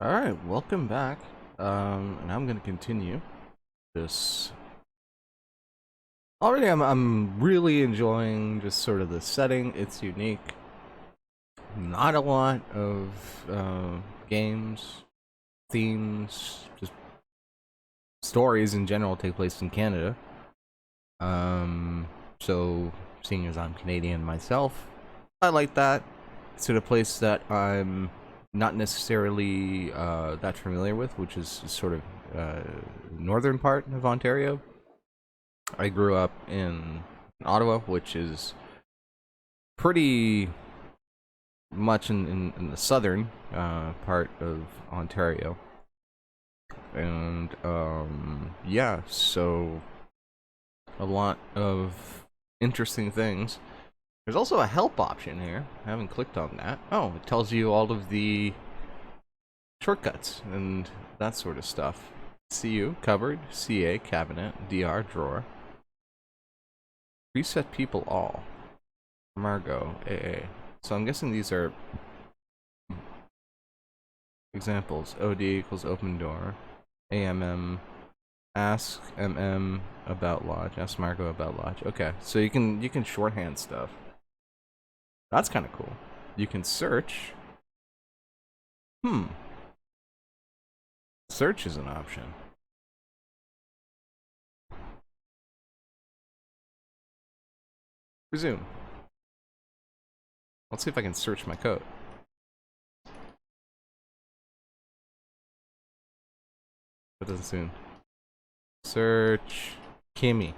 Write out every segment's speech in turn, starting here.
Alright, welcome back. And I'm gonna continue this. Already I'm really enjoying just sort of the setting. It's unique. Not a lot of games, themes, just stories in general take place in Canada. So seeing as I'm Canadian myself, I like that. It's in a place that I'm not necessarily that familiar with, which is sort of northern part of Ontario. I grew up in Ottawa, which is pretty much in the southern part of Ontario, and yeah, so a lot of interesting things. There's also a help option here. I haven't clicked on that. Oh, it tells you all of the shortcuts and that sort of stuff. CU, cupboard, CA, cabinet, DR, drawer. Reset people all. Margot, AA. So I'm guessing these are examples. OD equals open door. AMM, ask MM about lodge. Ask Margot about lodge. Okay, so you can shorthand stuff. That's kind of cool. You can search. Search is an option. Resume. Let's see if I can search my code. That doesn't soon. Search Kimmy.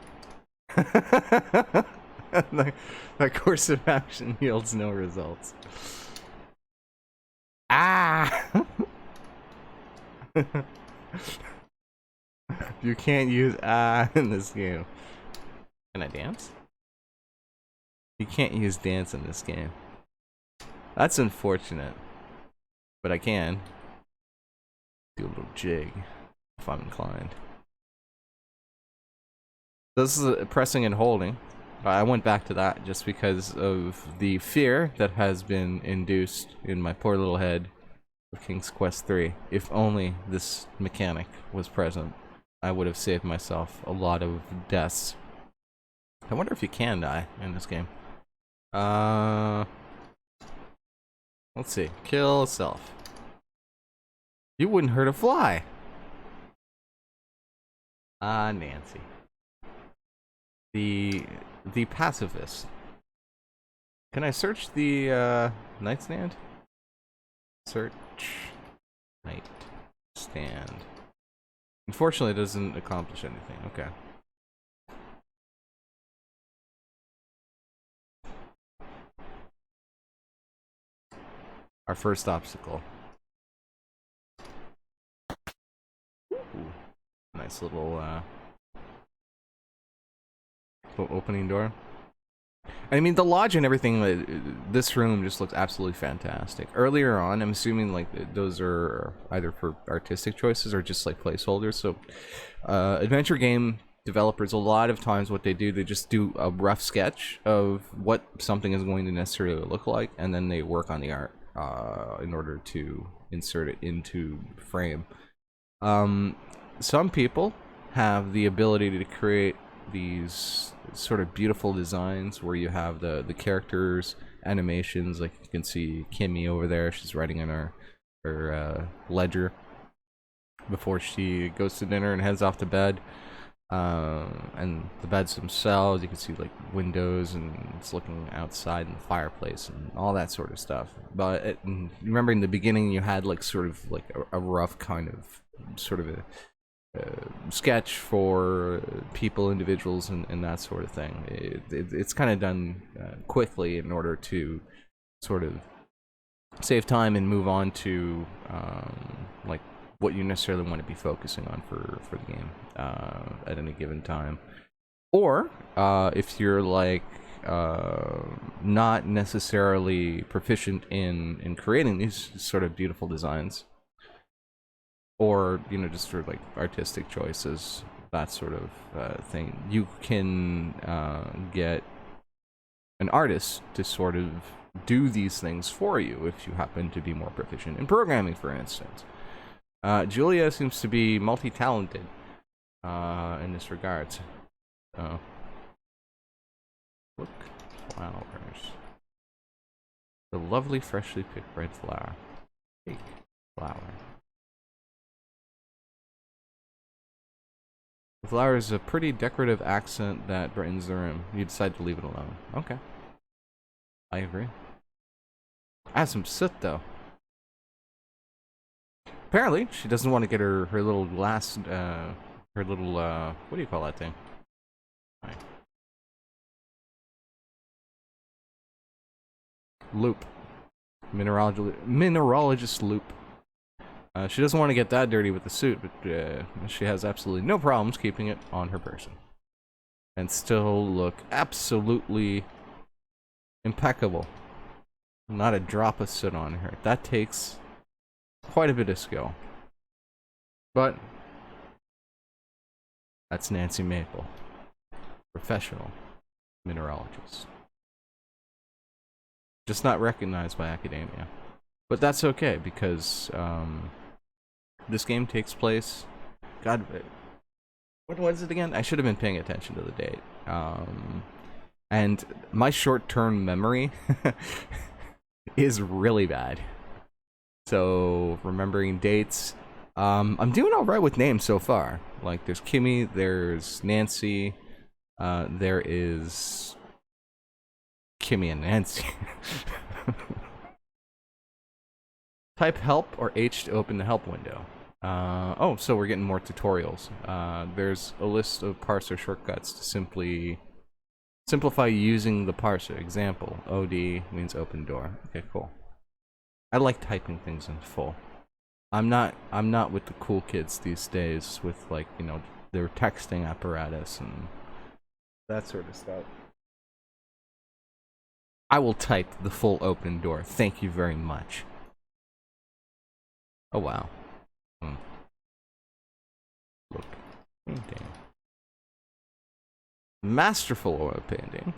that course of action yields no results. Ah! You can't use in this game. Can I dance? You can't use dance in this game. That's unfortunate. But I can do a little jig if I'm inclined. This is pressing and holding. I went back to that just because of the fear that has been induced in my poor little head of King's Quest 3. If only this mechanic was present, I would have saved myself a lot of deaths. I wonder if you can die in this game. Let's see. Kill self. You wouldn't hurt a fly. Nancy. The pacifist. Can I search the nightstand? Search nightstand. Unfortunately, it doesn't accomplish anything. Okay. Our first obstacle. Ooh. Nice little opening door. I mean, the lodge and everything, this room just looks absolutely fantastic. Earlier on, I'm assuming like those are either for artistic choices or just like placeholders. So adventure game developers, a lot of times what they do, they just do a rough sketch of what something is going to necessarily look like, and then they work on the art in order to insert it into frame. Some people have the ability to create these sort of beautiful designs where you have the characters animations, like you can see Kimmy over there, she's writing in her ledger before she goes to dinner and heads off to bed. And the beds themselves, you can see like windows, and it's looking outside in the fireplace and all that sort of stuff. But remember in the beginning you had like sort of like a rough kind of sort of a sketch for people, individuals, and that sort of thing. It's kind of done quickly in order to sort of save time and move on to like what you necessarily want to be focusing on for the game at any given time. Or if you're like not necessarily proficient in creating these sort of beautiful designs, or just for like artistic choices, that sort of thing, you can get an artist to sort of do these things for you if you happen to be more proficient in programming, for instance. Julia seems to be multi-talented in this regard. Look, flowers. The lovely, freshly picked red flower. Fake flower. The flower is a pretty decorative accent that brightens the room. You decide to leave it alone. Okay. I agree. Add some soot, though. Apparently, she doesn't want to get her little glass, her little, what do you call that thing? Right. Loop. Mineralogist loop. She doesn't want to get that dirty with the suit, but she has absolutely no problems keeping it on her person. And still look absolutely impeccable. Not a drop of soot on her. That takes quite a bit of skill. But that's Nancy Maple. Professional mineralogist. Just not recognized by academia. But that's okay, because this game takes place... God, what was it again? I should have been paying attention to the date. And my short-term memory is really bad. So, remembering dates... I'm doing alright with names so far. Like, there's Kimmy, there's Nancy, there is... Kimmy and Nancy. Type help or H to open the help window. Oh, so we're getting more tutorials. There's a list of parser shortcuts to simply simplify using the parser. Example, OD means open door. Okay, cool. I like typing things in full. I'm not with the cool kids these days with, like, you know, their texting apparatus and that sort of stuff. I will type the full open door. Thank you very much. Oh, wow. Look. Painting. Masterful oil painting.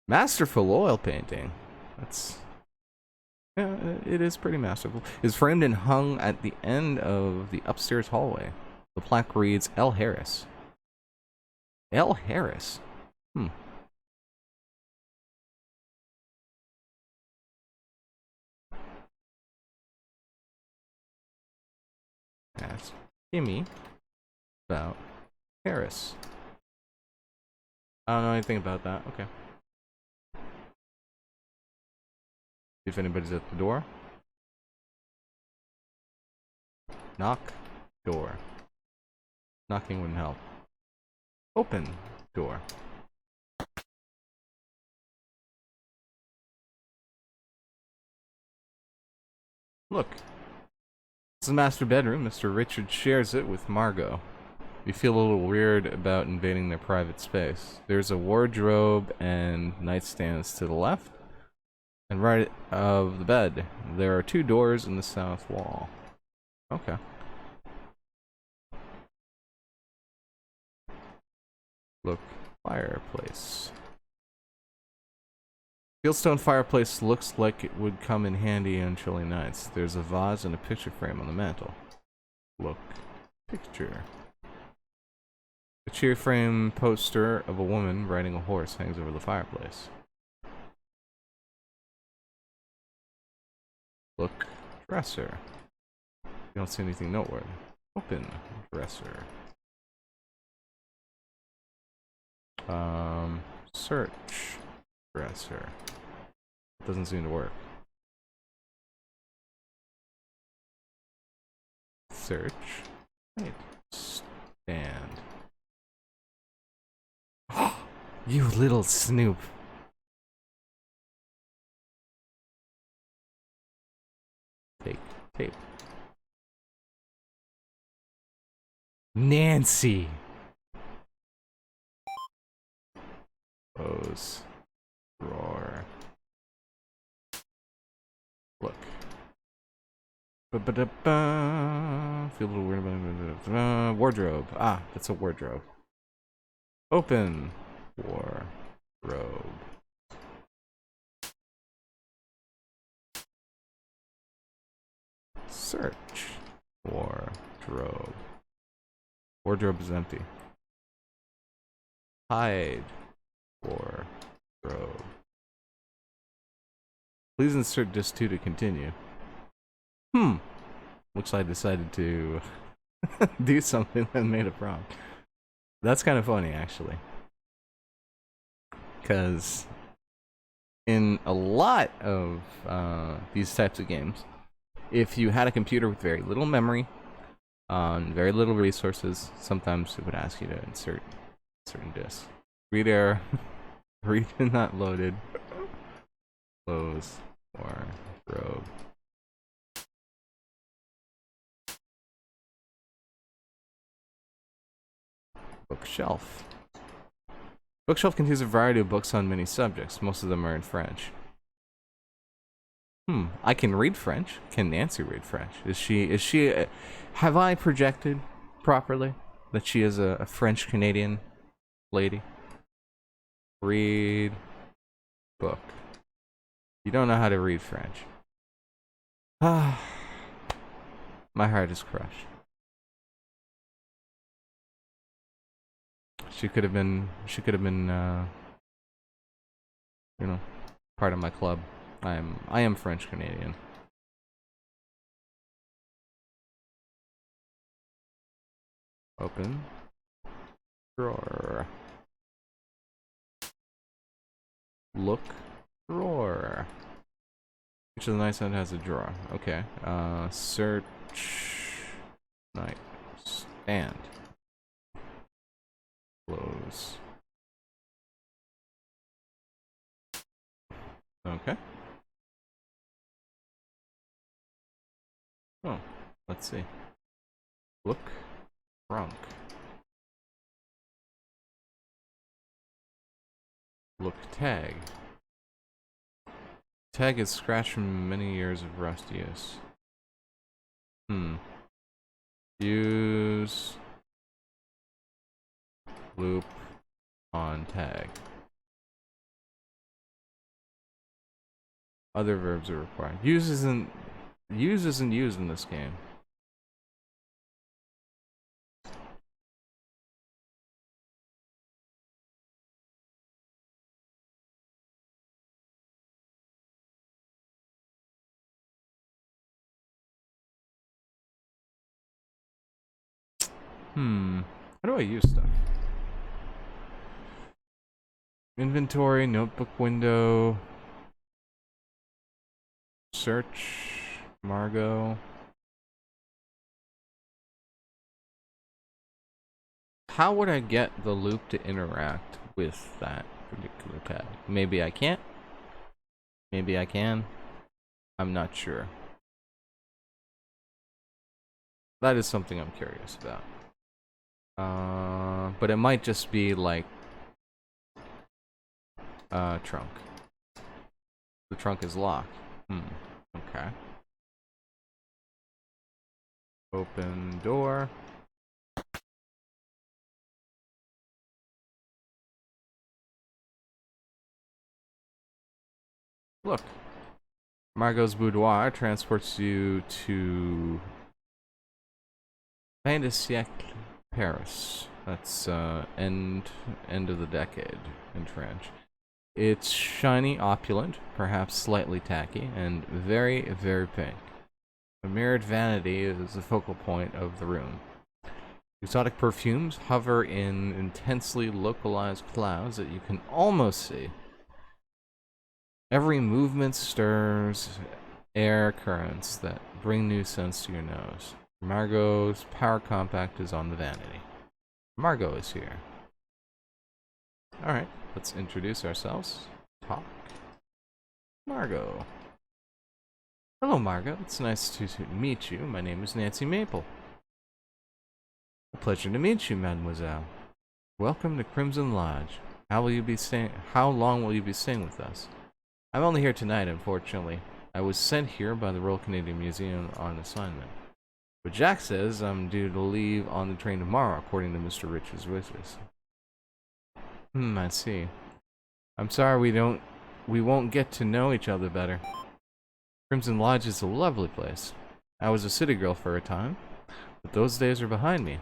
Masterful oil painting. That's... yeah, it is pretty masterful. It's framed and hung at the end of the upstairs hallway. The plaque reads, L. Harris. L. Harris? Ask Kimmy about Harris. I don't know anything about that. Okay. See if anybody's at the door. Knock. Door. Knocking wouldn't help. Open. Door. Look. It's the master bedroom. Mr. Richard shares it with Margot. You feel a little weird about invading their private space. There's a wardrobe and nightstands to the left. And right of the bed, there are 2 doors in the south wall. Okay. Look, fireplace. Fieldstone fireplace looks like it would come in handy on chilly nights. There's a vase and a picture frame on the mantel. Look, picture. A cheer frame poster of a woman riding a horse hangs over the fireplace. Look, dresser. You don't see anything noteworthy. Open dresser. Search dresser. Doesn't seem to work. Search. Wait. Stand. You little snoop. Take tape. Nancy. Pose. Drawer. Look. Ba-ba-da-ba. Feel a little weird about it. Wardrobe. Ah, that's a wardrobe. Open. Wardrobe. Search. Wardrobe. Wardrobe is empty. Hide. Wardrobe. Please insert disc 2 to continue. Looks like I decided to do something that made a prompt. That's kind of funny, actually. Because in a lot of these types of games, if you had a computer with very little memory, very little resources, sometimes it would ask you to insert certain disks. Read error. Read not loaded. Close or robe. Bookshelf. Bookshelf contains a variety of books on many subjects. Most of them are in French. I can read French. Can Nancy read French? Is she, have I projected properly that she is a French Canadian lady? Read book. You don't know how to read French. Ah, my heart is crushed. She could have been, you know, part of my club. I am French Canadian. Open drawer. Look drawer. Each of the nightstand has a drawer. Okay. Search nightstand. Close. Okay. Oh, let's see. Look. Trunk. Look tag. Tag is scratched from many years of rust use. Use loop on tag. Other verbs are required. Use isn't used in this game. How do I use stuff? Inventory, notebook window, search, Margot. How would I get the loop to interact with that particular tag? Maybe I can't. Maybe I can. I'm not sure. That is something I'm curious about. But it might just be like trunk. The trunk is locked. Okay. Open door. Look. Margot's boudoir transports you to Fin de siècle, Paris. That's end of the decade in French. It's shiny, opulent, perhaps slightly tacky, and very, very pink. A mirrored vanity is the focal point of the room. Exotic perfumes hover in intensely localized clouds that you can almost see. Every movement stirs air currents that bring new scents to your nose. Margot's power compact is on the vanity. Margot is here. Alright, let's introduce ourselves. Talk. Margot. Hello, Margot. It's nice to meet you. My name is Nancy Maple. A pleasure to meet you, mademoiselle. Welcome to Crimson Lodge. How long will you be staying with us? I'm only here tonight, unfortunately. I was sent here by the Royal Canadian Museum on assignment. But Jack says I'm due to leave on the train tomorrow, according to Mr. Rich's wishes. I see. I'm sorry we won't get to know each other better. Crimson Lodge is a lovely place. I was a city girl for a time, but those days are behind me.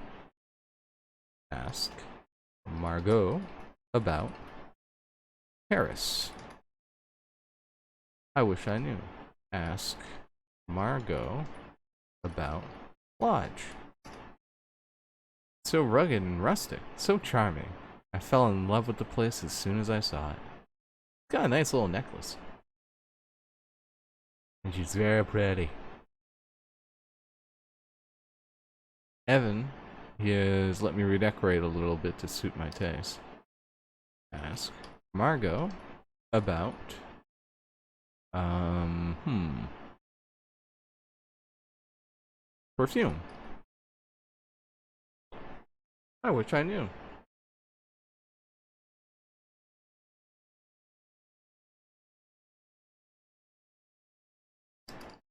Ask Margot about Paris. I wish I knew. Ask Margot about Lodge. So rugged and rustic, so charming. I fell in love with the place as soon as I saw it. It's got a nice little necklace. And she's very pretty. Evan, he has let me redecorate a little bit to suit my taste. Ask Margot about perfume. I wish I knew.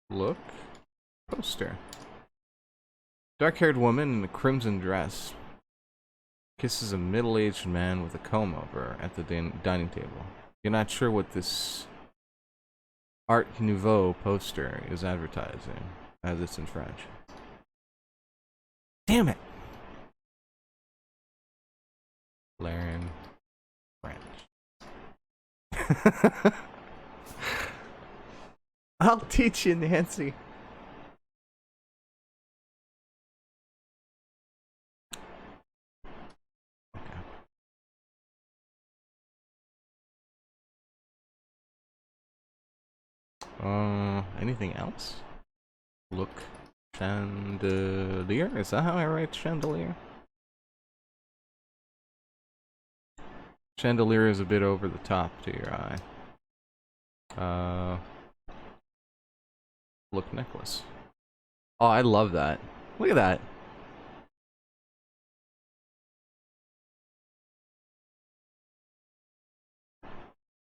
Look. Poster. Dark-haired woman in a crimson dress kisses a middle-aged man with a comb over at the dining table. You're not sure what this Art Nouveau poster is advertising, as it's in French. Damn it! Learn French. I'll teach you, Nancy. Anything else? Look. Chandelier? Is that how I write chandelier? Chandelier is a bit over the top to your eye. Look, necklace. Oh, I love that. Look at that.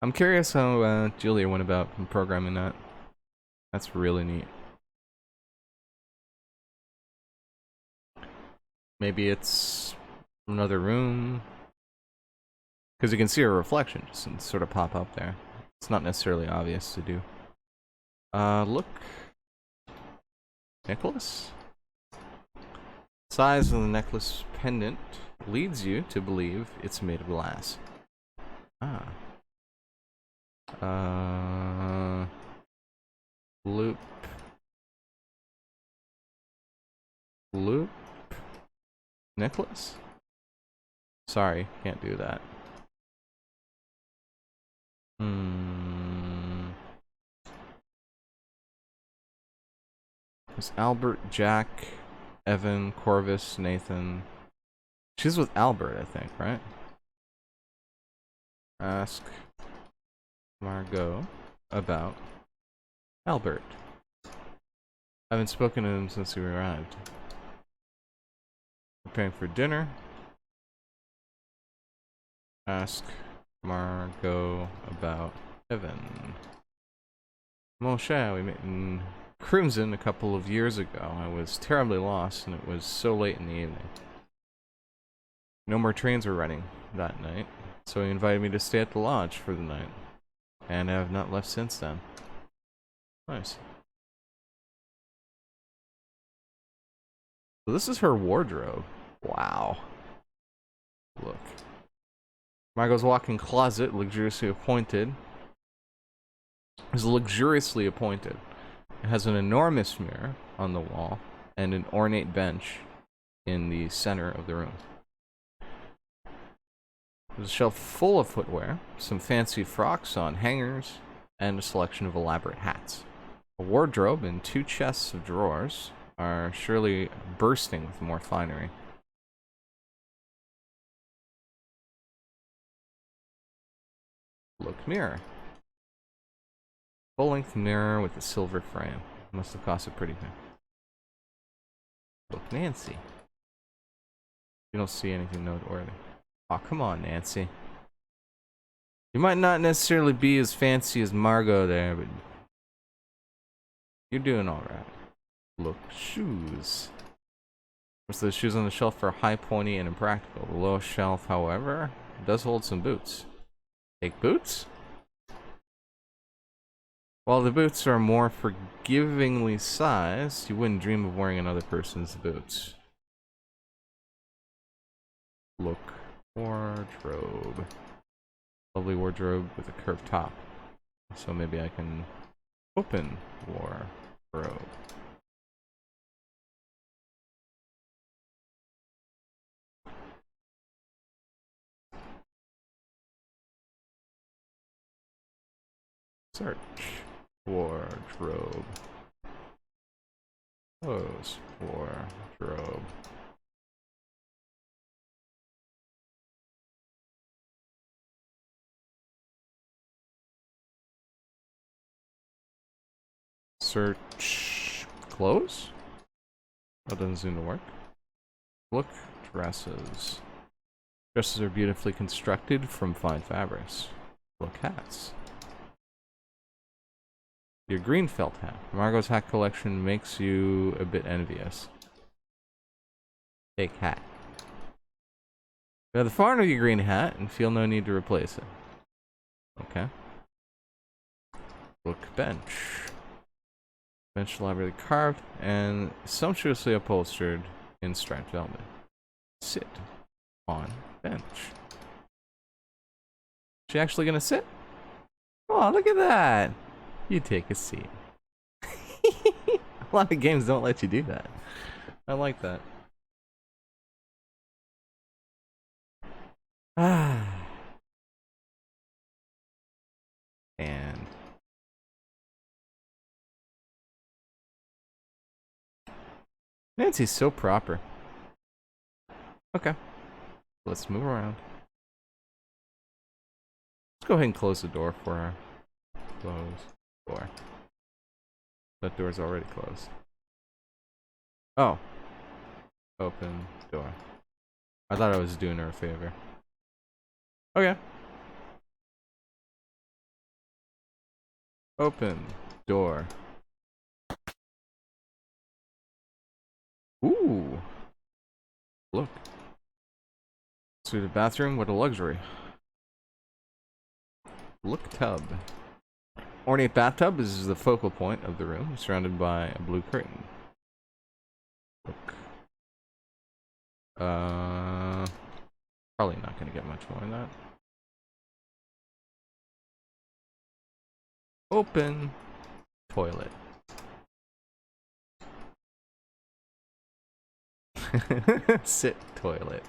I'm curious how Julia went about programming that. That's really neat. Maybe it's another room. Because you can see a reflection just sort of pop up there. It's not necessarily obvious to do. Look. Necklace? Size of the necklace pendant leads you to believe it's made of glass. Ah. Loop. Loop. Necklace? Sorry, can't do that. There's Albert, Jack, Evan, Corvus, Nathan. She's with Albert, I think, right? Ask Margot about Albert. I haven't spoken to him since we arrived. Preparing for dinner. Ask Margot about Evan. Mon cher, we met in Crimson a couple of years ago. I was terribly lost and it was so late in the evening. No more trains were running that night, so he invited me to stay at the lodge for the night. And I have not left since then. Nice. So this is her wardrobe. Wow. Look. Margot's walk-in closet, luxuriously appointed. Is luxuriously appointed. It has an enormous mirror on the wall and an ornate bench in the center of the room. There's a shelf full of footwear, some fancy frocks on hangers, and a selection of elaborate hats. A wardrobe and 2 chests of drawers are surely bursting with more finery. Look, mirror. Full-length mirror with a silver frame. Must have cost a pretty thing. Look, Nancy. You don't see anything noteworthy. Oh, come on, Nancy. You might not necessarily be as fancy as Margot there, but you're doing alright. Look, shoes. Most of the shoes on the shelf are high, pointy, and impractical. The low shelf, however, does hold some boots. Take boots? While the boots are more forgivingly sized, you wouldn't dream of wearing another person's boots. Look. Wardrobe. Lovely wardrobe with a curved top. So maybe I can open wardrobe. Search. Wardrobe. Close. Wardrobe. Search. Clothes? That doesn't seem to work. Look. Dresses. Dresses are beautifully constructed from fine fabrics. Look. Hats. Your green felt hat. Margot's hat collection makes you a bit envious. Take hat. You have the fond of your green hat and feel no need to replace it. Okay. Look bench. Bench elaborately carved and sumptuously upholstered in striped velvet. Sit on bench. She actually gonna sit? Oh, look at that! You take a seat. A lot of games don't let you do that. I like that. Ah. And Nancy's so proper. Okay. Let's move around. Let's go ahead and close the door for her. Close door. That door's already closed. Oh. Open door. I thought I was doing her a favor. Okay. Open door. Ooh. Look. Suited bathroom, what a luxury. Look tub. Ornate bathtub is the focal point of the room, surrounded by a blue curtain. Look. Probably not gonna get much more than that. Open toilet. Sit toilet.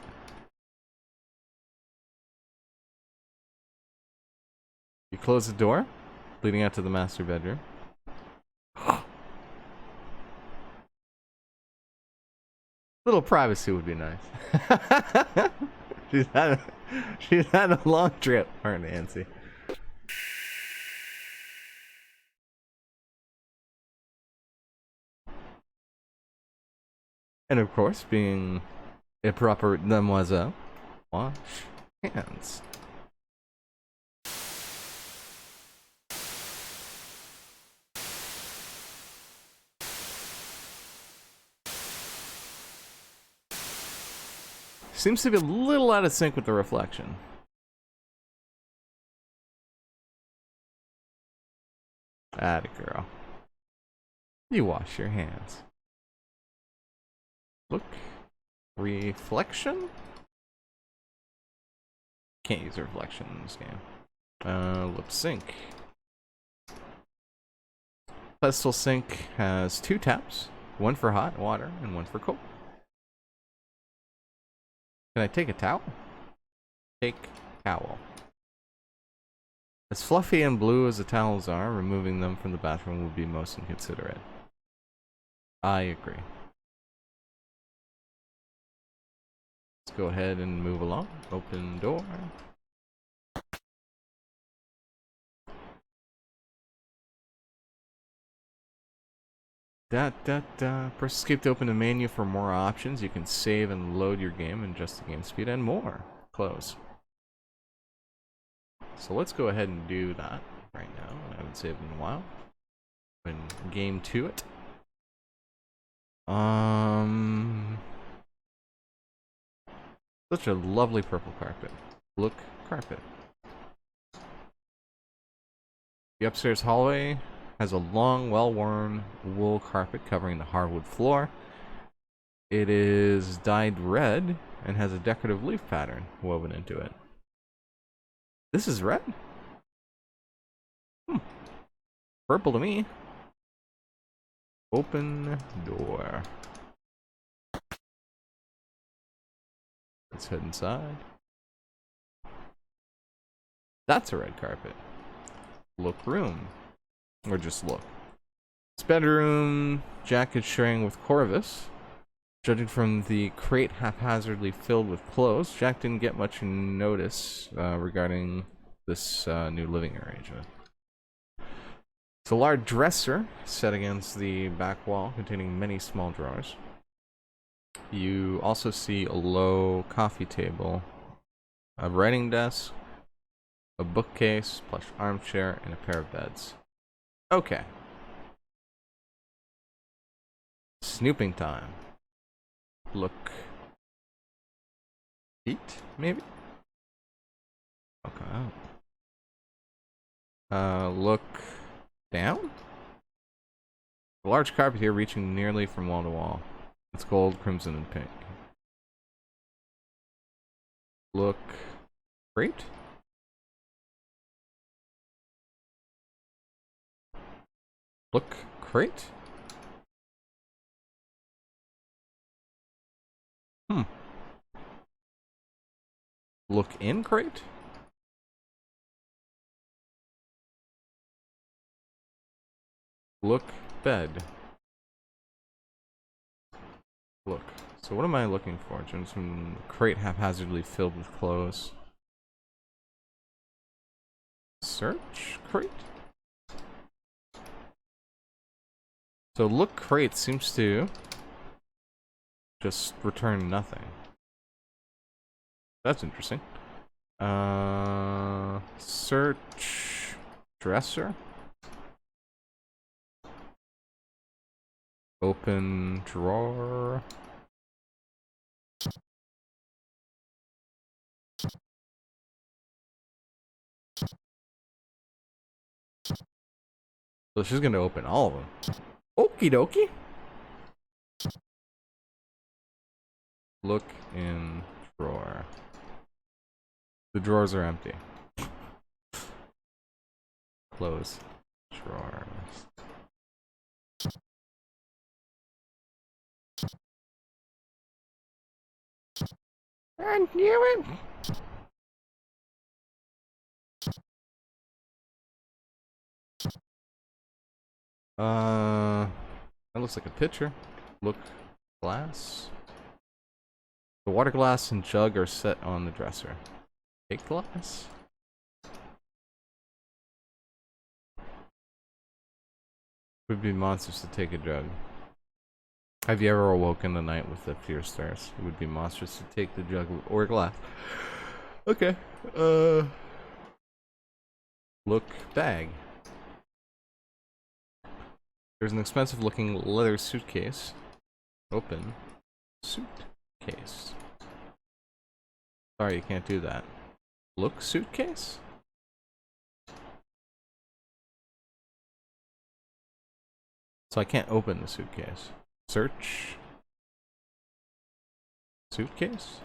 You close the door, leading out to the master bedroom. Little privacy would be nice. she's had a long trip, our Nancy. And of course, being a proper demoiselle, wash hands. Seems to be a little out of sync with the reflection. Atta girl. You wash your hands. Look. Reflection? Can't use reflection in this game. Lip sync. Pedestal sink has 2 taps. One for hot water and one for cold. Can I take a towel? Take towel. As fluffy and blue as the towels are, removing them from the bathroom would be most inconsiderate. I agree. Let's go ahead and move along. Open door. Press escape to open the menu for more options. You can save and load your game and adjust the game speed and more. Close. So let's go ahead and do that right now. I haven't saved in a while. Open game to it. Such a lovely purple carpet. Look, carpet. The upstairs hallway Has a long, well-worn wool carpet covering the hardwood floor. It is dyed red and has a decorative leaf pattern woven into it. This is red? Purple to me. Open door. Let's head inside. That's a red carpet. Look room. Or just look. This bedroom, Jack is sharing with Corvus. Judging from the crate haphazardly filled with clothes, Jack didn't get much notice regarding this new living arrangement. It's a large dresser set against the back wall, containing many small drawers. You also see a low coffee table, a writing desk, a bookcase, plush armchair, and a pair of beds. Okay. Snooping time. Look. Feet, maybe? Okay. Look down? A large carpet here reaching nearly from wall to wall. It's gold, crimson, and pink. Look. Great. Look crate? Look in crate? Look bed. Look. So what am I looking for? Just some crate haphazardly filled with clothes. Search crate? So look crate seems to just return nothing. That's interesting. Search dresser. Open drawer. So she's gonna open all of them. Okie dokie. Look in drawer. The drawers are empty. Close drawers. I knew it. That looks like a pitcher. Look, glass. The water glass and jug are set on the dresser. Take glass. Would be monstrous to take a jug. Have you ever awoken the night with the fear stars? It would be monstrous to take the jug or glass. Okay. Look bag. There's an expensive looking leather suitcase. Open suitcase. Sorry, you can't do that. Look suitcase? So I can't open the suitcase. Search suitcase?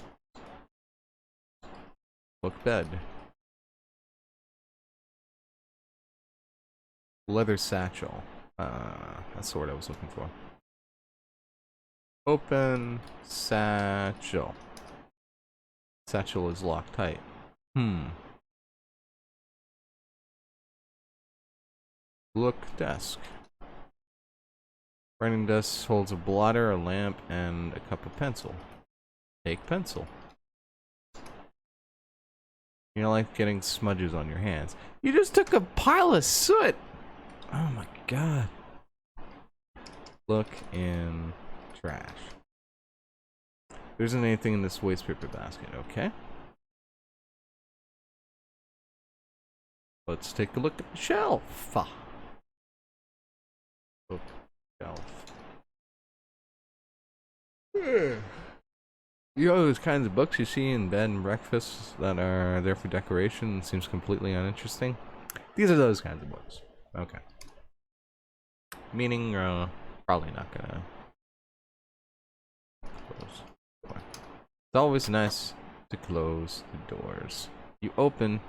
Look bed. Leather satchel. That's the word I was looking for. Open satchel. Satchel is locked tight. Look desk. Writing desk holds a blotter, a lamp, and a cup of pencil. Take pencil. You don't like getting smudges on your hands. You just took a pile of soot! Oh my god. Look in trash. There isn't anything in this waste paper basket, okay? Let's take a look at the shelf. Look, shelf. You know those kinds of books you see in bed and breakfast that are there for decoration and seems completely uninteresting? These are those kinds of books. Okay. Meaning, probably not gonna close the door. It's always nice to close the doors. You open.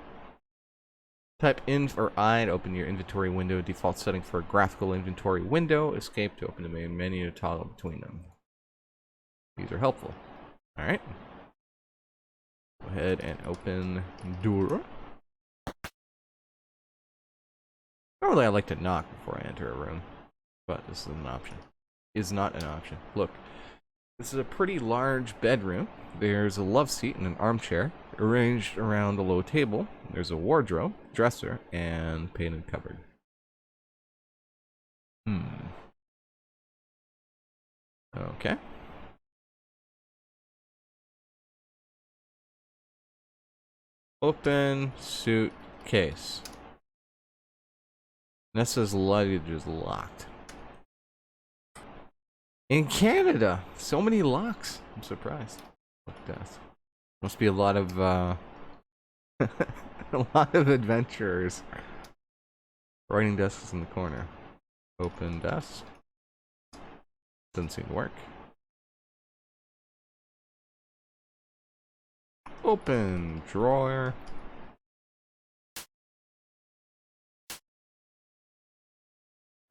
Type in or I to open your inventory window. Default setting for a graphical inventory window. Escape to open the main menu to toggle between them. These are helpful. Alright. Go ahead and open door. Normally I like to knock before I enter a room, but this is an option. Is not an option. Look. This is a pretty large bedroom. There's a love seat and an armchair arranged around a low table. There's a wardrobe, dresser, and painted cupboard. Okay. Open suitcase. Nessa's luggage is locked. In Canada, so many locks. I'm surprised. Look at that. Must be a lot of a lot of adventurers. Writing desk is in the corner. Open desk. Doesn't seem to work. Open drawer.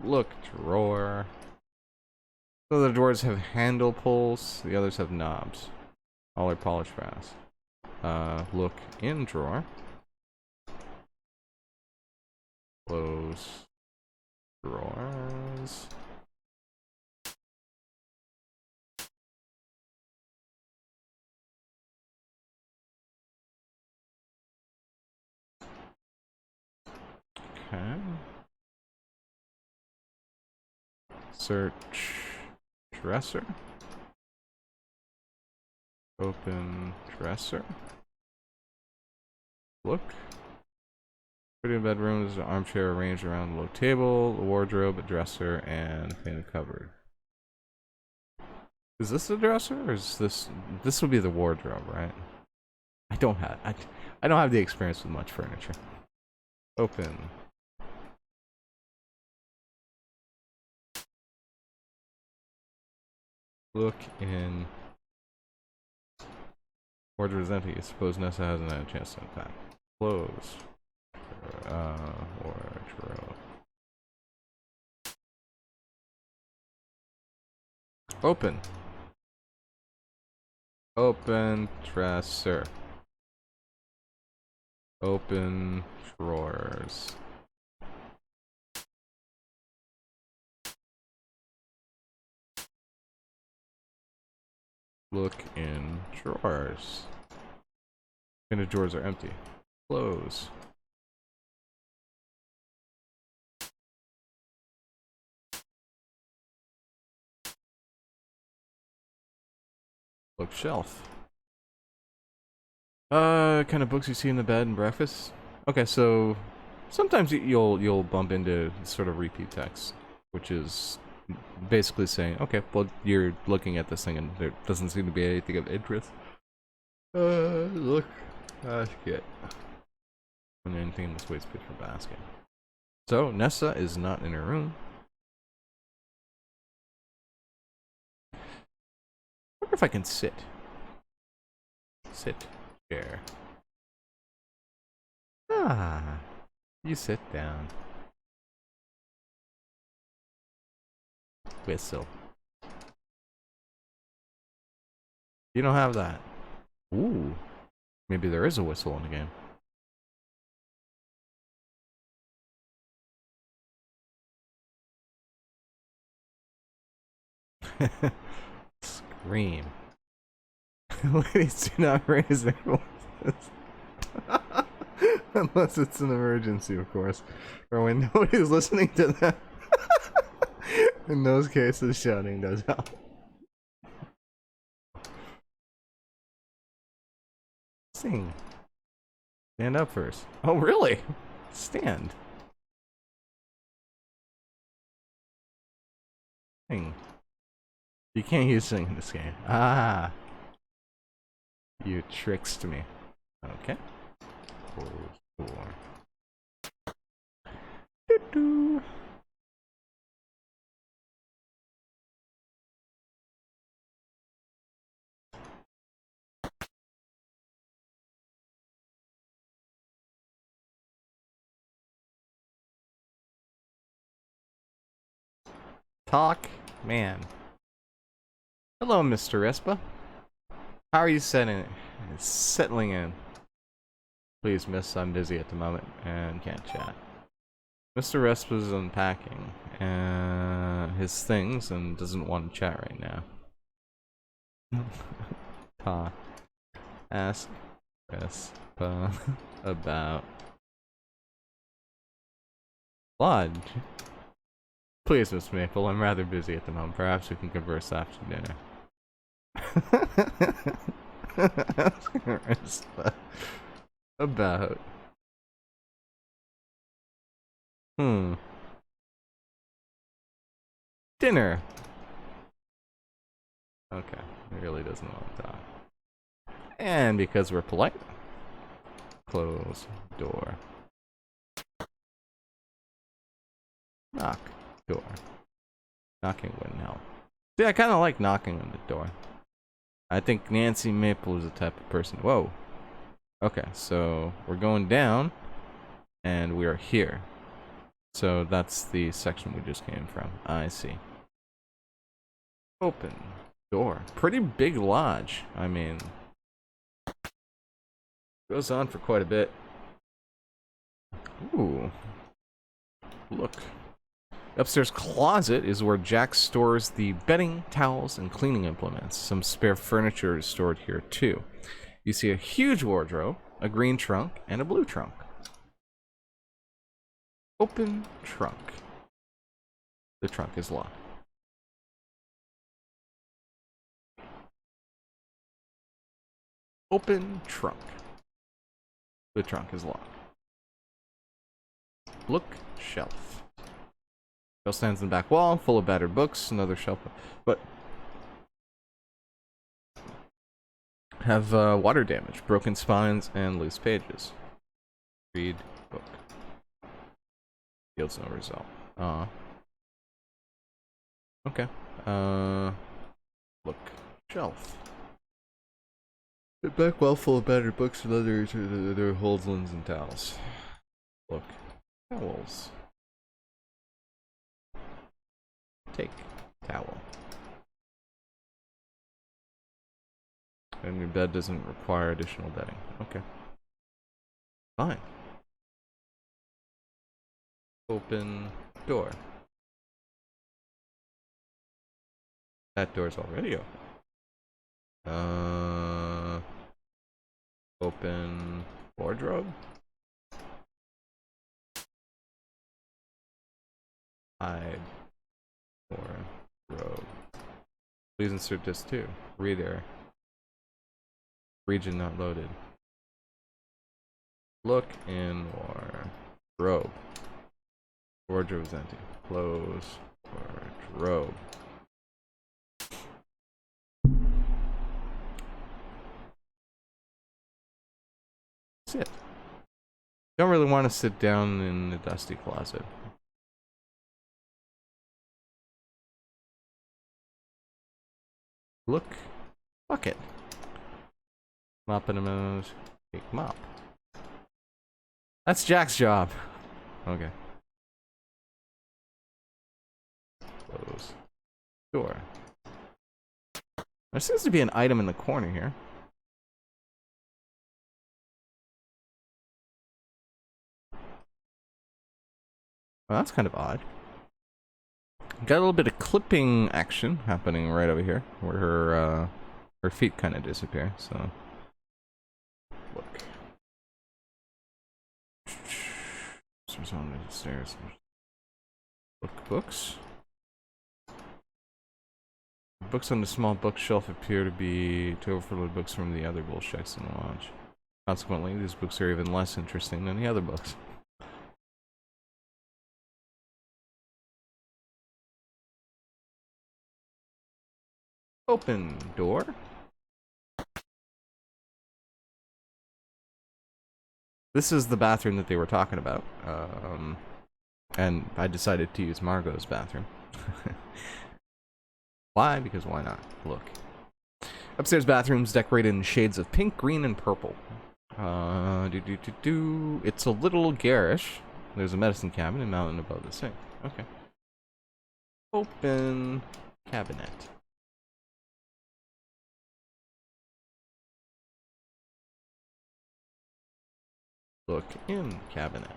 Look, drawer. So the drawers have handle pulls, the others have knobs. All are polished brass. Look in drawer. Close drawers. Okay. Search dresser. Open dresser. Look. Pretty bedroom is an armchair arranged around a low table, a wardrobe, a dresser, and a painted cupboard. Is this the dresser, or is this would be the wardrobe, right? I don't have the experience with much furniture. Open. Look in. Wardrobe is empty. I suppose Nessa hasn't had a chance to unpack. Close. Wardrobe. Open. Open dresser. Open drawers. Look in drawers. And the drawers are empty. Close. Bookshelf. Kind of books you see in the bed and breakfast. Okay, so sometimes you'll bump into sort of repeat text, which is basically saying, okay, well you're looking at this thing and there doesn't seem to be anything of interest. Look, basket. And anything in this waste pitch for basket. So Nessa is not in her room. I wonder if I can sit. Sit. Chair. Ah. You sit down. Whistle. You don't have that. Ooh. Maybe there is a whistle in the game. Scream. Ladies do not raise their voices. Unless it's an emergency, of course. Or when nobody's listening to them. In those cases, shouting does help. Sing. Stand up first. Oh, really? Stand. Sing. You can't use sing in this game. Ah. You tricked me. Okay. Close door. Doo-doo. talk, man. Hello, Mr. Respa. How are you settling in? Please, miss, I'm busy at the moment and can't chat. Mr. Respa's unpacking his things and doesn't want to chat right now. Ask Respa about Lodge. Please, Miss Maple, I'm rather busy at the moment. Perhaps we can converse after dinner. Ask Respa about dinner. Okay, he really doesn't want to talk. And because we're polite, close door. Knock door. Knocking wouldn't help. See, I kind of like knocking on the door. I think Nancy Maple is the type of person. Whoa. Okay, so we're going down, and we are here. So that's the section we just came from. I see. Open door. Pretty big lodge. I mean, goes on for quite a bit. Ooh. Look. Upstairs closet is where Jack stores the bedding, towels, and cleaning implements. Some spare furniture is stored here too. You see a huge wardrobe, a green trunk, and a blue trunk. Open trunk. The trunk is locked. Open trunk. The trunk is locked. Look shelf. Shelf stands in the back wall, full of battered books. Another shelf, but have water damage, broken spines, and loose pages. Read book. Yields no result. Okay. Look shelf. The back wall full of battered books and other holds, linens, and towels. Look. Towels. Take towel. And your bed doesn't require additional bedding. Okay. Fine. Open door. That door's already open. Open wardrobe. Hide wardrobe. Please insert this too. Read error. Region not loaded. Look in wardrobe. Wardrobe is empty. Close wardrobe. Sit. Don't really want to sit down in the dusty closet. Look. Bucket. Mop in a minute. Take mop. That's Jack's job. Okay. Close. Door. There seems to be an item in the corner here. Well, that's kind of odd. Got a little bit of clipping action happening right over here, where her feet kind of disappear. So, look. There's one downstairs. Look, books. Books on the small bookshelf appear to overload books from the other bullshits in the lodge. Consequently, these books are even less interesting than the other books. Open door. This is the bathroom that they were talking about. And I decided to use Margot's bathroom. Why? Because why not? Look. Upstairs bathrooms decorated in shades of pink, green, and purple. It's a little garish. There's a medicine cabinet mounted above the sink. Okay. Open cabinet. Look in cabinet.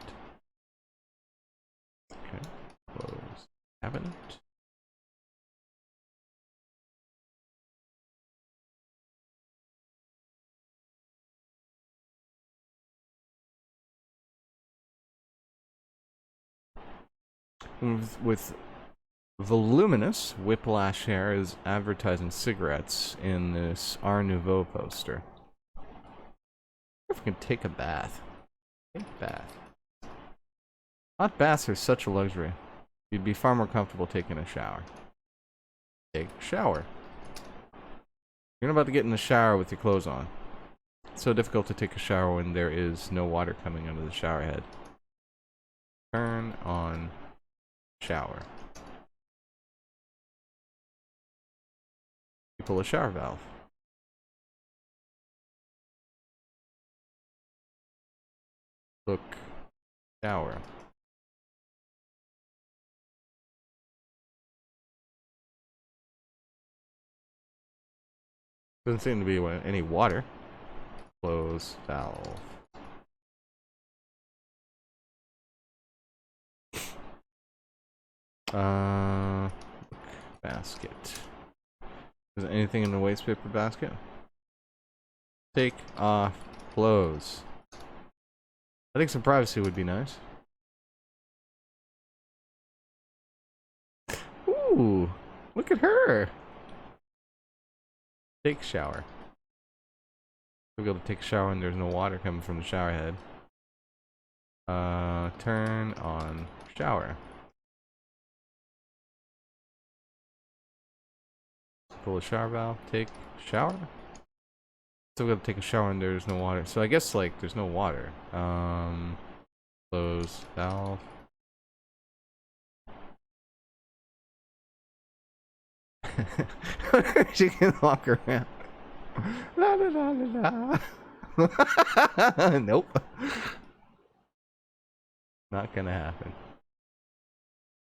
Okay. Close cabinet. With voluminous whiplash hair is advertising cigarettes in this Art Nouveau poster. If we can take a bath. Take a bath. Hot baths are such a luxury. You'd be far more comfortable taking a shower. Take a shower. You're not about to get in the shower with your clothes on. It's so difficult to take a shower when there is no water coming out of the shower head. Turn on shower. You pull a shower valve. Look. Shower. Doesn't seem to be any water. Close valve. Basket. Is there anything in the waste paper basket? Take off clothes. I think some privacy would be nice. Ooh, look at her. Take shower. We'll be able to take a shower when there's no water coming from the shower head. Turn on shower. Pull a shower valve. Take shower. So we gotta take a shower and there's no water. So I guess like there's no water. Close valve. She can walk around. La la la la la. Nope. Not gonna happen.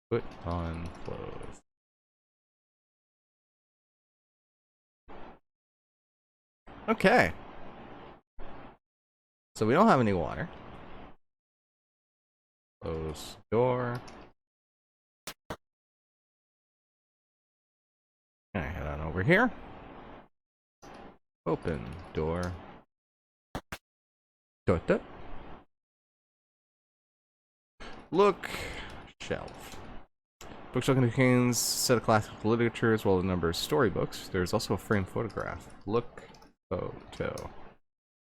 Put on clothes. Okay. So we don't have any water. Close door. Can I head on over here? Open door. Dot. Look. Shelf. Bookshelf contains a set of classic literature as well as a number of storybooks. There's also a framed photograph. Look. Photo.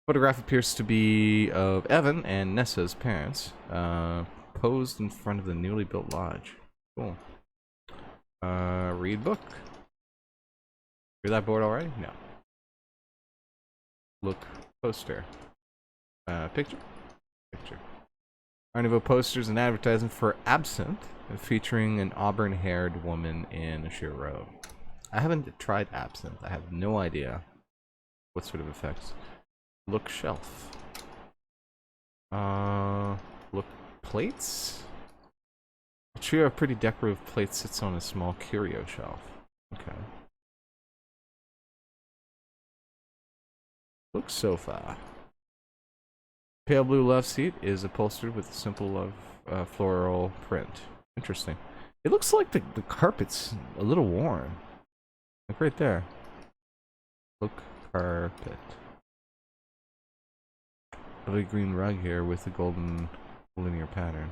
Photograph appears to be of Evan and Nessa's parents, posed in front of the newly built lodge. Cool. Read book. You're that bored already? No. Look. Poster. Picture. Picture. Art Nouveau posters and advertising for Absinthe, featuring an auburn-haired woman in a sheer robe. I haven't tried Absinthe. I have no idea what sort of effects. Look shelf. Look plates? A trio of pretty decorative plates sits on a small curio shelf. Okay. Look sofa. Pale blue love seat is upholstered with a simple floral print. Interesting. It looks like the carpet's a little worn. Like right there. Look carpet. Lovely green rug here with a golden linear pattern.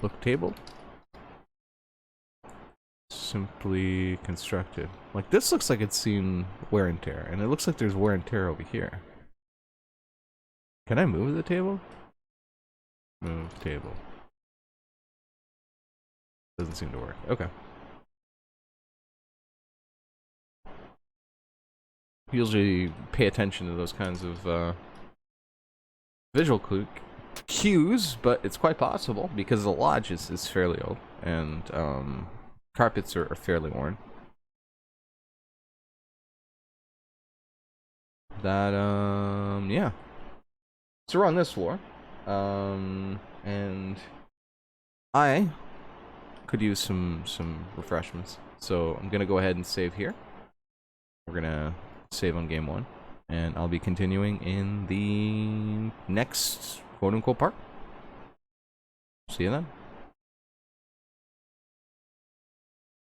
Look table. Simply constructed. Like this looks like it's seen wear and tear, and it looks like there's wear and tear over here. Can I move the table? Move table. Doesn't seem to work. Okay. Usually pay attention to those kinds of visual cues, but it's quite possible because the lodge is fairly old and carpets are fairly worn. That yeah. So we're on this floor, and I could use some refreshments. So I'm gonna go ahead and save here. We're gonna save on game 1, and I'll be continuing in the next quote-unquote part. See you then.